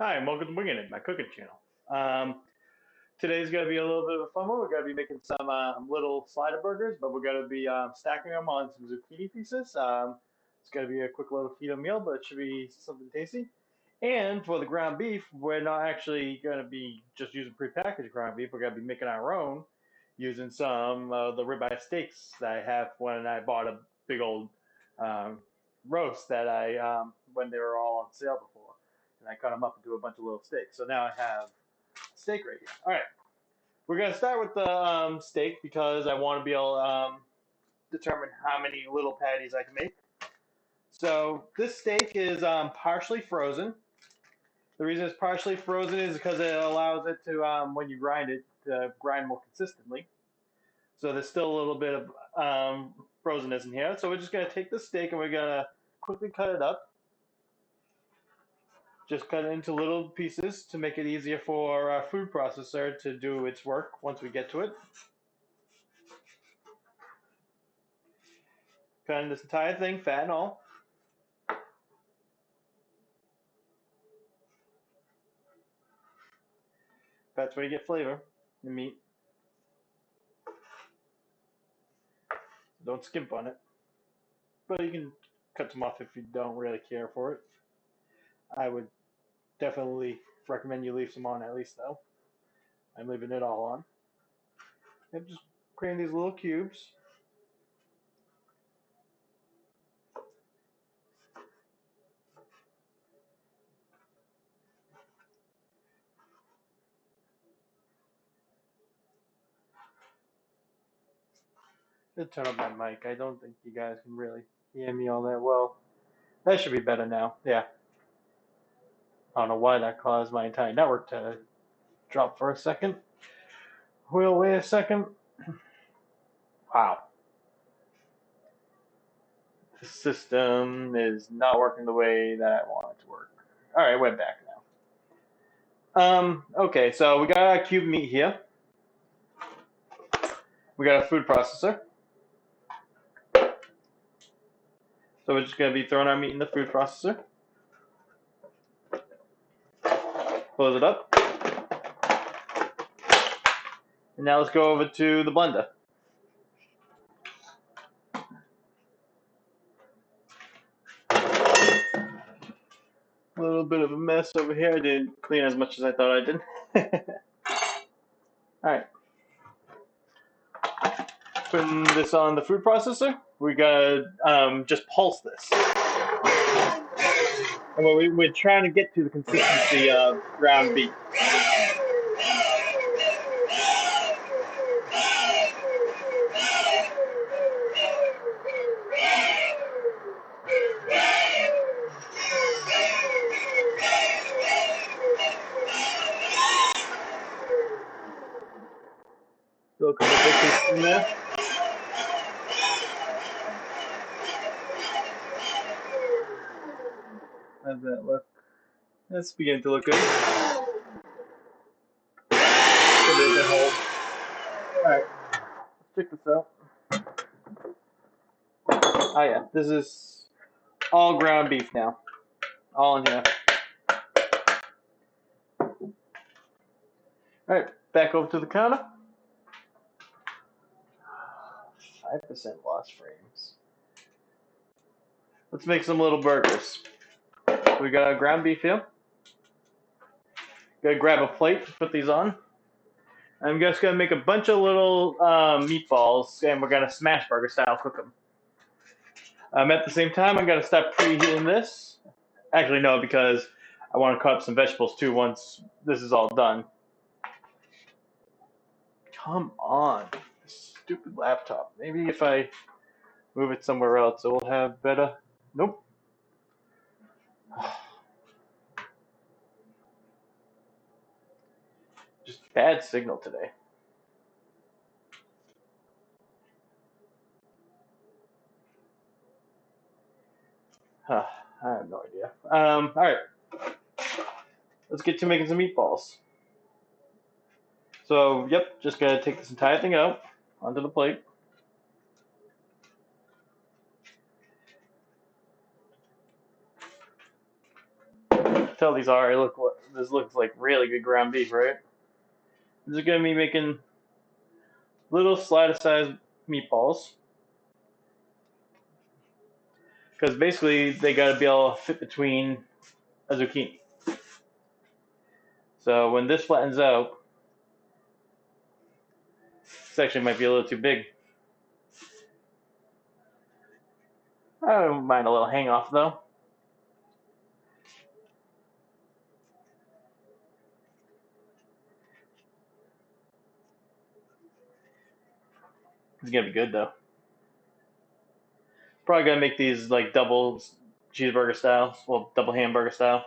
Hi, and welcome to Winging It, my cooking channel. Um, Today's going to be a little bit of a fun one. We're going to be making some little slider burgers, but we're going to be stacking them on some zucchini pieces. It's going to be a quick little keto meal, but it should be something tasty. And for the ground beef, we're not actually going to be just using prepackaged ground beef. We're going to be making our own using some of the ribeye steaks that I have when I bought a big old um, roast that when they were all on sale before. And I cut them up into a bunch of little steaks. So now I have steak right here. All right, we're gonna start with the steak because I want to be able to determine how many little patties I can make. So this steak is partially frozen. The reason it's partially frozen is because it allows it to, when you grind it, to grind more consistently. So there's still a little bit of frozenness in here. So we're just gonna take the steak and we're gonna quickly cut it up. Just cut it into little pieces to make it easier for our food processor to do its work once we get to it. Cutting this entire thing, fat and all. That's where you get flavor, the meat. Don't skimp on it. But you can cut some off if you don't really care for it. I would definitely recommend you leave some on at least though. I'm leaving it all on. And just create these little cubes. I'll turn up my mic. I don't think you guys can really hear me all that well. That should be better now. Yeah. I don't know why that caused my entire network to drop for a second. We'll wait a second. Wow. The system is not working the way that I want it to work. All right, we're back now. Okay, so we got our cube meat here. We got a food processor. So we're just going to be throwing our meat in the food processor. Close it up. And now let's go over to the blender. A little bit of a mess over here. I didn't clean as much as I thought I did. Alright. Putting this on the food processor. We gotta just pulse this. And we're trying to get to the consistency of ground beef. Still a couple bits in there. How's that look? That's beginning to look good. Alright, let's check this out. Oh yeah, this is all ground beef now. All in here. Alright, back over to the counter. 5% lost frames. Let's make some little burgers. We got ground beef here. Gotta grab a plate to put these on. I'm just gonna make a bunch of little meatballs, and we're gonna smash burger style cook them. At the same time, I'm gonna start preheating this. Actually, no, because I want to cut up some vegetables too once this is all done. Come on, stupid laptop. Maybe if I move it somewhere else, it will have better. Nope. Just bad signal today. Huh, I have no idea. All right. Let's get to making some meatballs. So, yep, just gotta take this entire thing out onto the plate. tell these are. This looks like really good ground beef, right? This is gonna be making little slider-sized meatballs because basically they gotta be able to fit between a zucchini. So when this flattens out, this actually might be a little too big. I don't mind a little hang off though. It's gonna be good though. Probably gonna make these like double cheeseburger style, well, double hamburger style.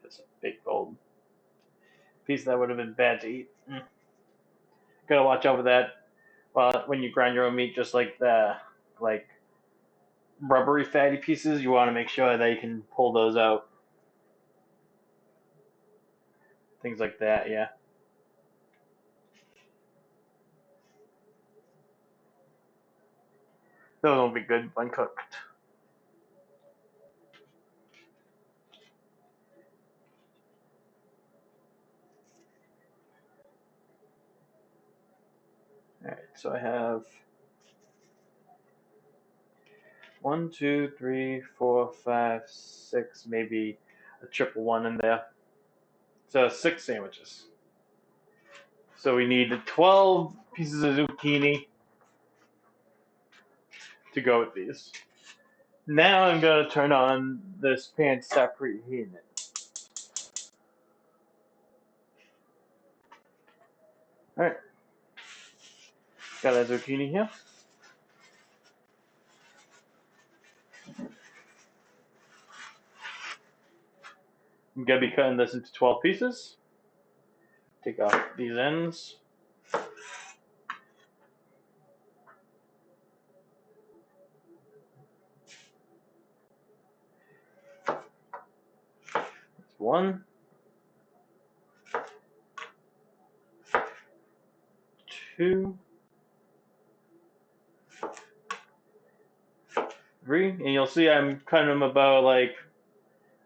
It's a big old piece that would have been bad to eat. Gotta watch out for that. Well, when you grind your own meat, just like the like rubbery fatty pieces, you want to make sure that you can pull those out. Things like that, yeah. Those will be good when cooked. All right, so I have 1, 2, 3, 4, 5, 6, maybe a triple one in there. So 6 sandwiches. So we need 12 pieces of zucchini to go with these. Now I'm going to turn on this pan to start preheating it. Alright, got a zucchini here. I'm going to be cutting this into 12 pieces. Take off these ends. That's 1, 2, 3, and you'll see I'm cutting them about like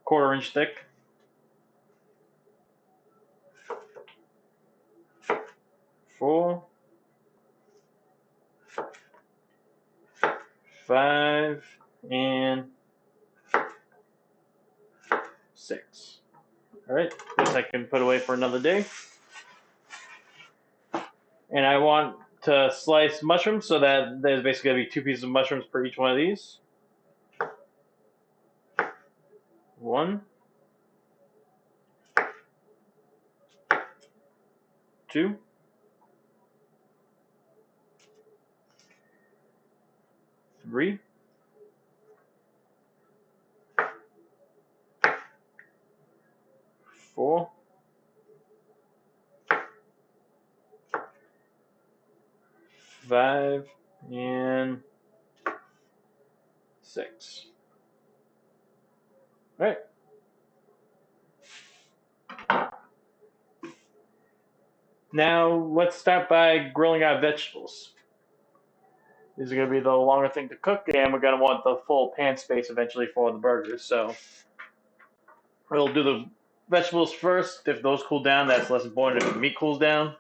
1/4 inch thick. 4, 5, and 6. Alright, this I can put away for another day. And I want to slice mushrooms so that there's basically going to be 2 pieces of mushrooms per each one of these. 1, 2, 3, 4, 5, and 6. All right. Now let's start by grilling our vegetables. These are going to be the longer thing to cook, and we're going to want the full pan space eventually for the burgers. So we'll do the vegetables first. If those cool down, that's less important if the meat cools down.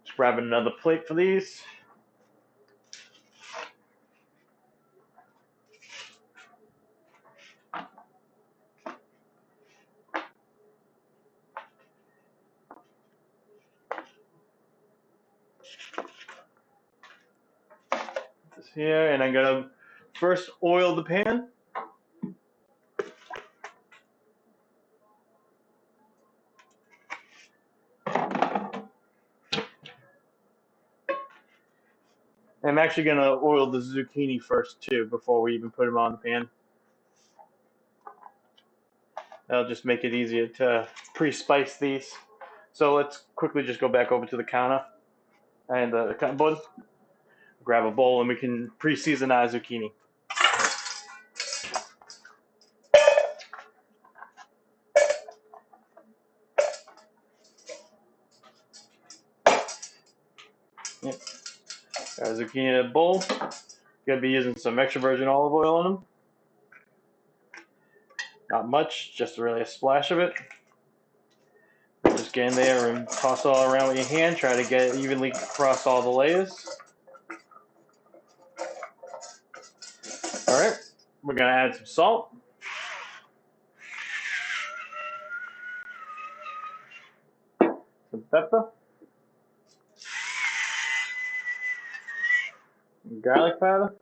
Just grabbing another plate for these. This here, and I'm going to first oil the pan. I'm actually going to oil the zucchini first, too, before we even put them on the pan. That'll just make it easier to pre-spice these. So let's quickly just go back over to the counter and the cutting board. Grab a bowl and we can pre-season our zucchini. Yep. Got our zucchini in a bowl. Gonna be using some extra virgin olive oil on them. Not much, just really a splash of it. Just get in there and toss it all around with your hand. Try to get it evenly across all the layers. Alright, we're gonna add some salt. Some pepper. Some garlic powder.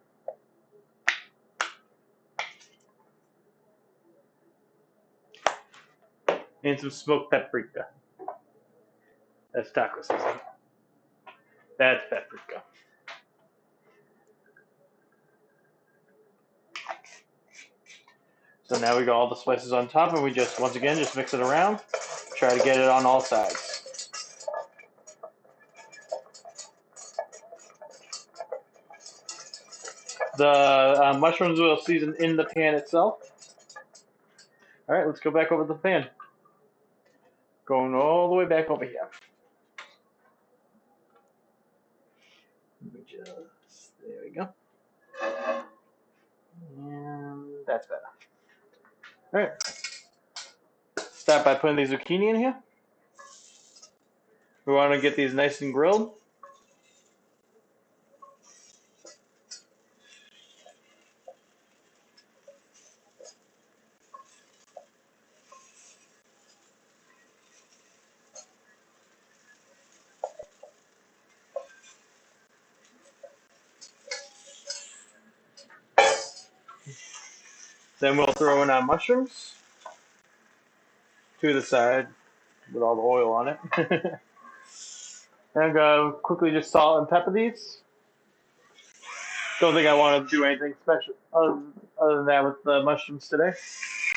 And some smoked paprika. That's taco seasoning. That's paprika. So now we got all the spices on top and we just, once again, just mix it around. Try to get it on all sides. The mushrooms will season in the pan itself. Alright, let's go back over to the pan. Going all the way back over here. Let me just, there we go. And that's better. Alright. Start by putting the zucchini in here. We want to get these nice and grilled. Then we'll throw in our mushrooms to the side with all the oil on it. And quickly just salt and pepper these. Don't think I want to do anything special other than that with the mushrooms today.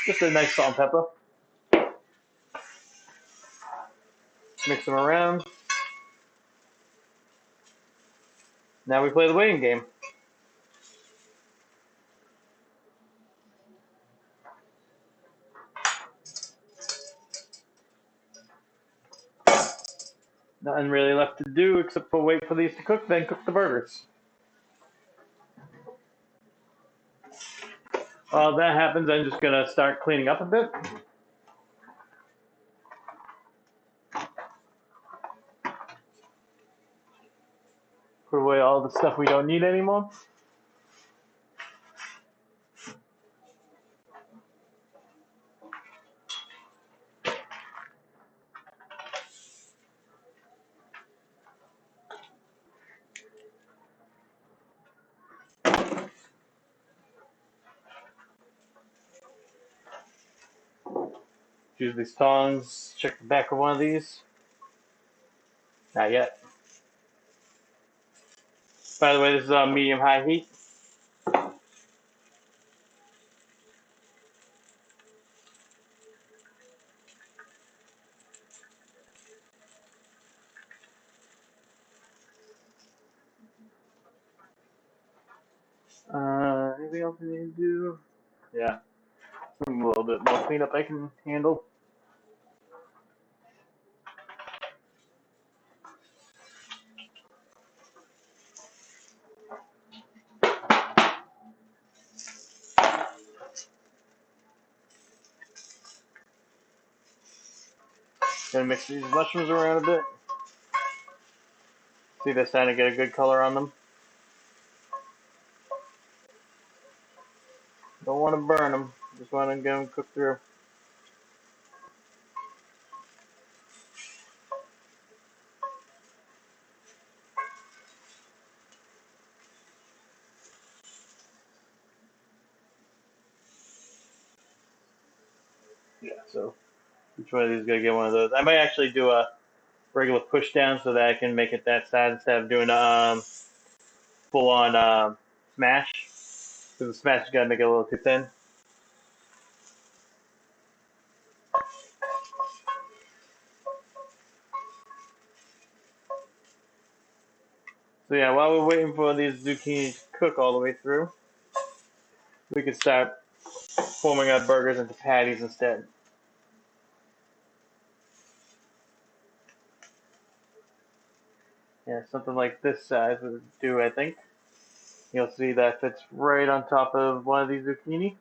Just a nice salt and pepper. Mix them around. Now we play the waiting game. Nothing really left to do except for wait for these to cook, then cook the burgers. While that happens, I'm just going to start cleaning up a bit. Put away all the stuff we don't need anymore. Use these tongs. Check the back of one of these. Not yet. By the way, this is on medium-high heat. Anything else we need to do? Yeah. A little bit more cleanup I can handle. Gonna mix these mushrooms around a bit. See, they're starting to get a good color on them. Don't want to burn them. Just want to get them cooked through. Yeah, so each one of these is going to get one of those. I might actually do a regular push down so that I can make it that side instead of doing full on smash. Because the smash is gonna make it a little too thin. So yeah, while we're waiting for these zucchini to cook all the way through, we can start forming our burgers into patties instead. Yeah, something like this size would do, I think. You'll see that fits right on top of one of these zucchini.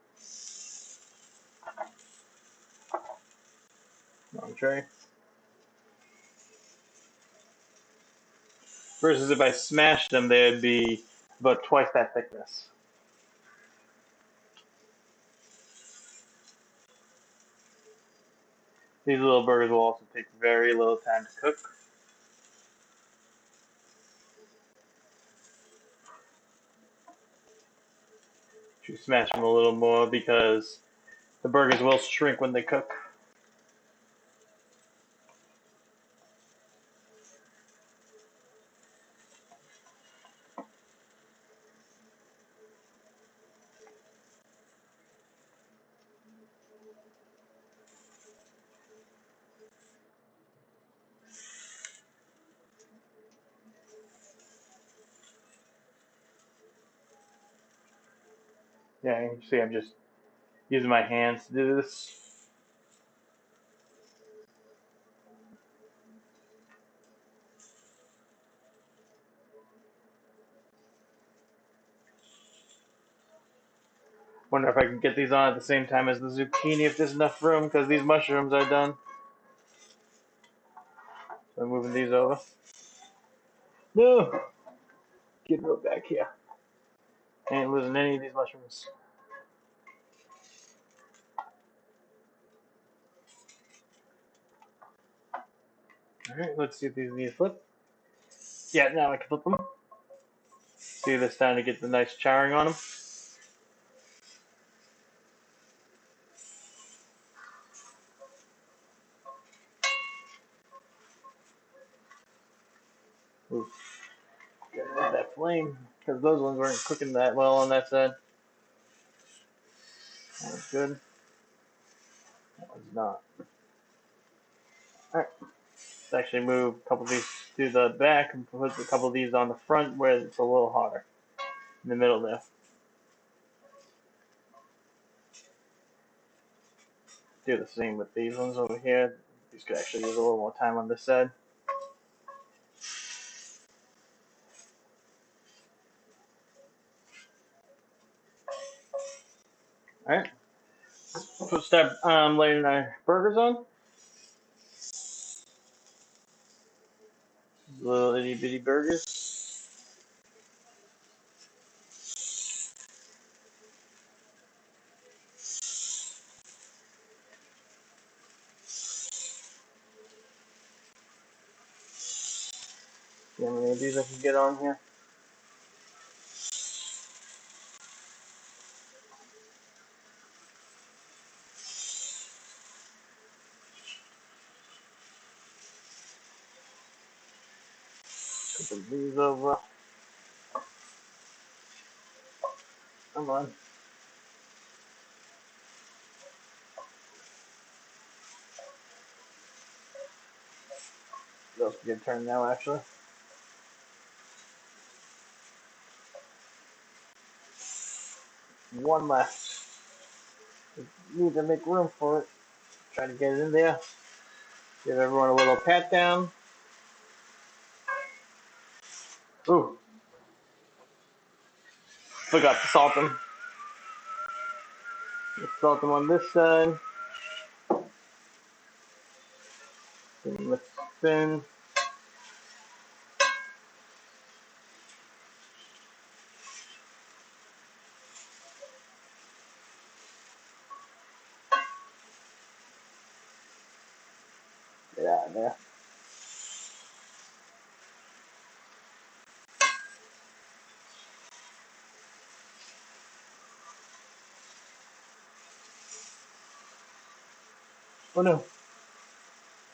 Long tray. Versus if I smashed them, they'd be about twice that thickness. These little burgers will also take very little time to cook. Should smash them a little more because the burgers will shrink when they cook. Yeah, you can see I'm just using my hands to do this. Wonder if I can get these on at the same time as the zucchini if there's enough room because these mushrooms are done. So I'm moving these over. No! Get real back here. Ain't losing any of these mushrooms. Alright, let's see if these need to flip. Yeah, now I can flip them. See, they're starting to get the nice charring on them. Ooh, get rid of that flame because those ones weren't cooking that well on that side. That was good. That was not. Alright, let's actually move a couple of these to the back and put a couple of these on the front where it's a little hotter. In the middle there. Do the same with these ones over here. These could actually use a little more time on this side. Alright, so start laying our burgers on. Little itty bitty burgers. See how many of these I can get on here. Couple of these over. Come on. Those can get turned now, actually. One left. Need to make room for it. Try to get it in there. Give everyone a little pat down. Ooh. Forgot to salt them. Let's salt them on this side. Let's spin. Get out of there. Oh no.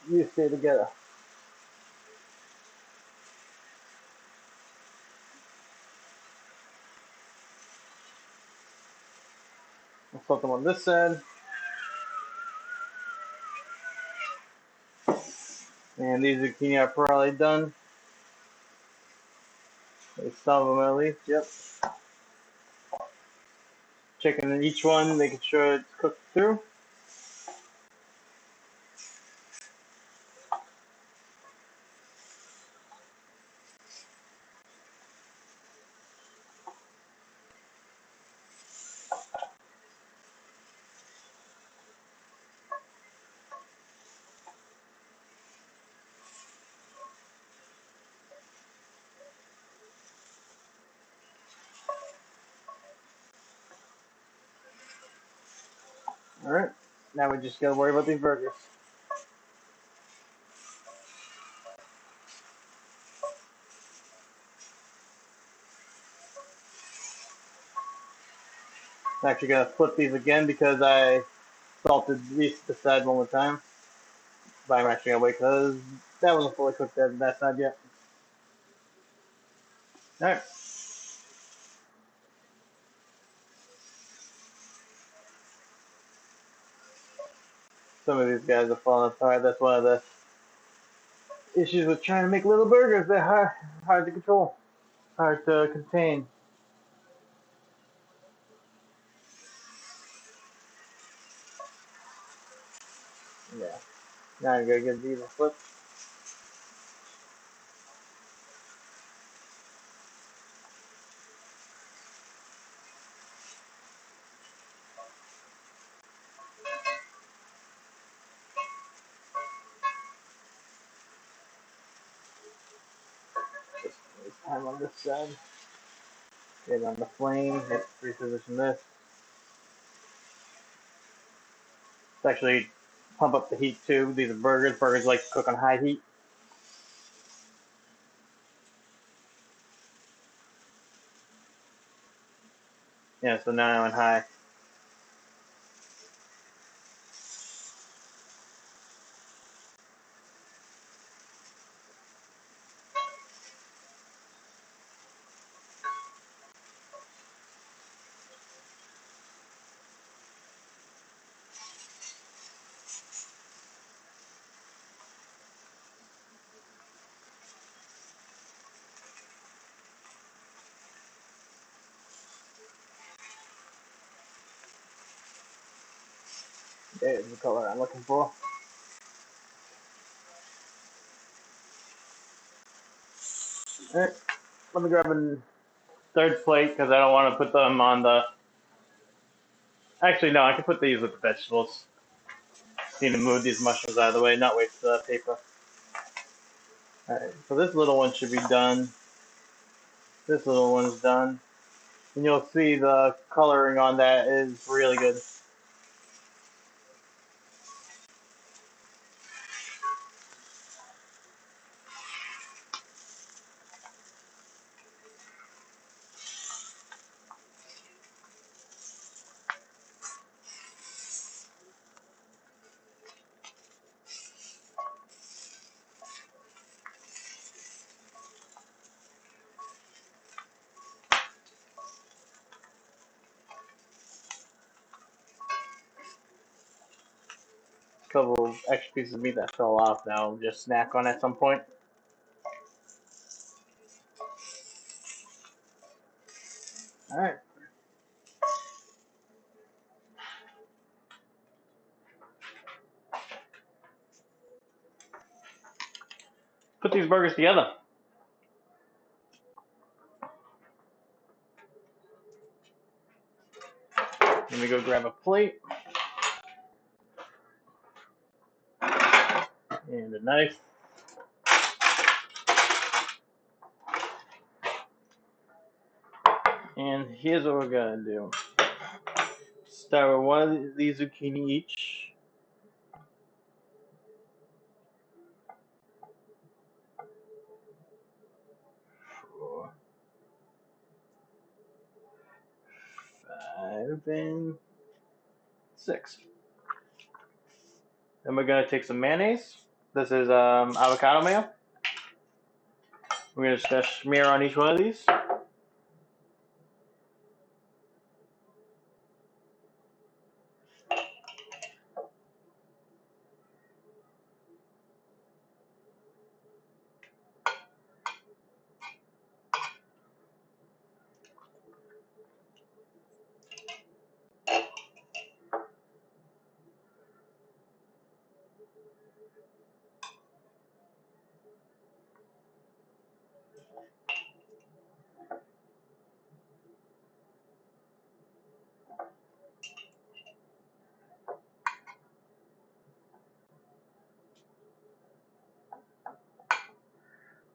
You stay together. Put them on this side. And these zucchini are probably done. Some of them at least, yep. Checking in each one, making sure it's cooked through. Alright, now we just gotta worry about these burgers. I'm actually gonna flip these again because I salted at least the side one more time. But I'm actually gonna wait because that wasn't fully cooked that side yet. Alright. Some of these guys are falling apart. That's one of the issues with trying to make little burgers. They're hard to control, hard to contain. Yeah. Now I'm gonna give these a flip. This time on this side. Get on the flame. Let's reposition this. Let's actually pump up the heat too. These are burgers. Burgers like to cook on high heat. Yeah, so now I'm on high. There's the color I'm looking for. Alright, let me grab a third plate because I don't want to put them on the. Actually, no, I can put these with the vegetables. Need to move these mushrooms out of the way, not waste the paper. Alright, so this little one should be done. This little one's done. And you'll see the coloring on that is really good. A couple of extra pieces of meat that fell off now. I'll just snack on at some point. Alright. Put these burgers together. Let me go grab a plate. And a knife. And here's what we're gonna do. Start with one of these zucchini each. 4, 5, and 6. Then we're gonna take some mayonnaise. This is avocado mayo. We're just smear on each one of these.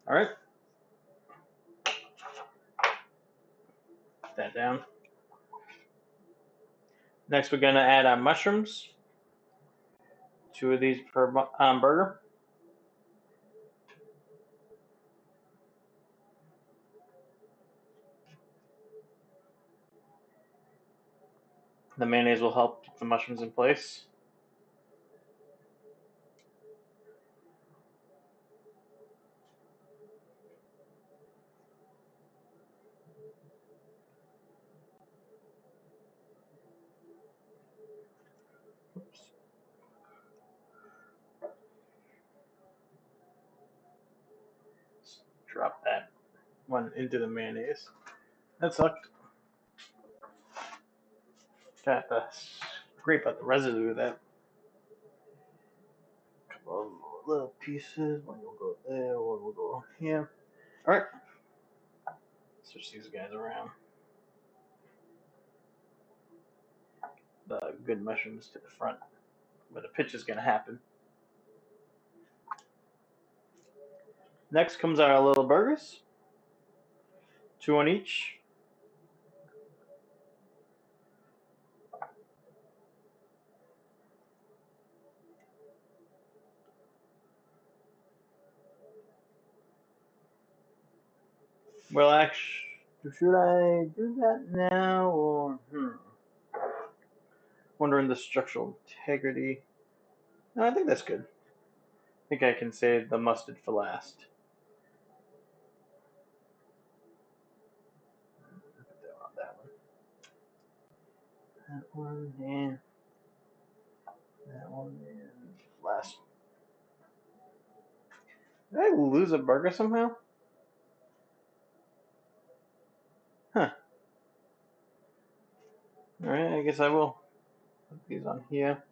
All right. Put that down. Next, we're going to add our mushrooms. 2 of these per burger. The mayonnaise will help keep the mushrooms in place. Oops. Drop that one into the mayonnaise. That sucked. Got to scrape out the residue of that. A couple of little pieces. One will go there, one will go here. All right. Switch these guys around. The good mushrooms to the front, where the pitch is going to happen. Next comes our little burgers. 2 on each. Well, actually, should I do that now or wondering the structural integrity? No, I think that's good. I think I can save the mustard for last. Put that one, and that one, and last. Did I lose a burger somehow? Huh. Alright, I guess I will put these on here.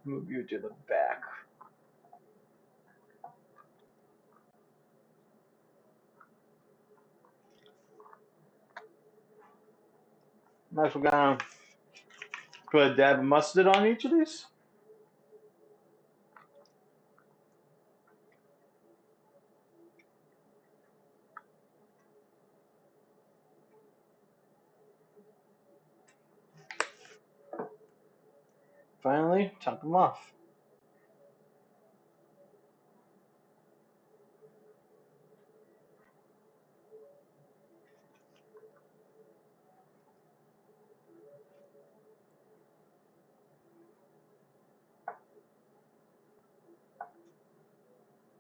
Move you to the back. Next, we're gonna put a dab of mustard on each of these. Finally, top them off.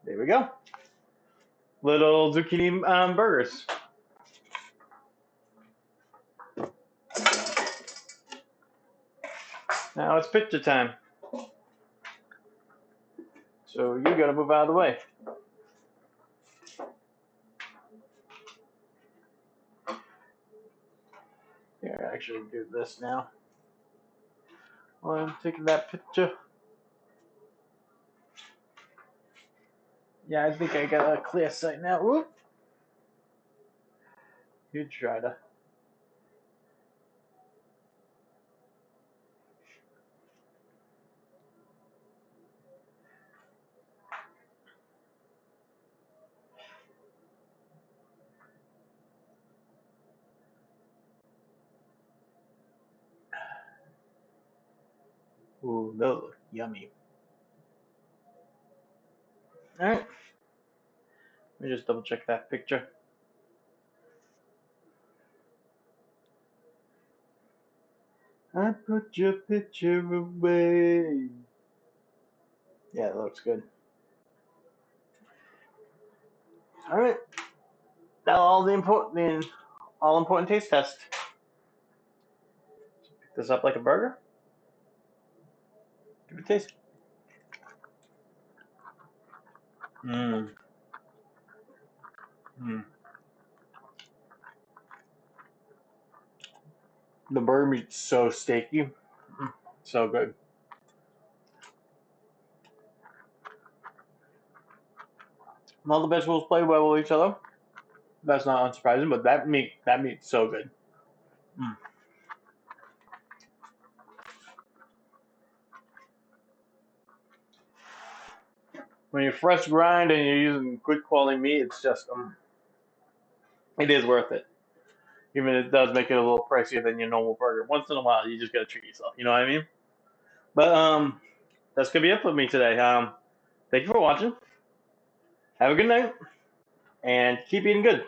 There we go. Little zucchini burgers. Now it's picture time. So you gotta move out of the way. Here, I actually do this now. While I'm taking that picture. Yeah, I think I got a clear sight now. Whoop. You try to. Ooh, those look yummy. Alright. Let me just double check that picture. I put your picture away. Yeah, it looks good. Alright. Now all important taste test. Pick this up like a burger. Give it a taste. Mmm. Mm. The burger meat's so steaky. So good. All the vegetables play well with each other. That's not unsurprising, but that meat's so good. Mm. When you're fresh grind and you're using good quality meat, it's just it is worth it. Even if it does make it a little pricier than your normal burger. Once in a while, you just gotta treat yourself. You know what I mean? But that's gonna be it for me today. Thank you for watching. Have a good night and keep eating good.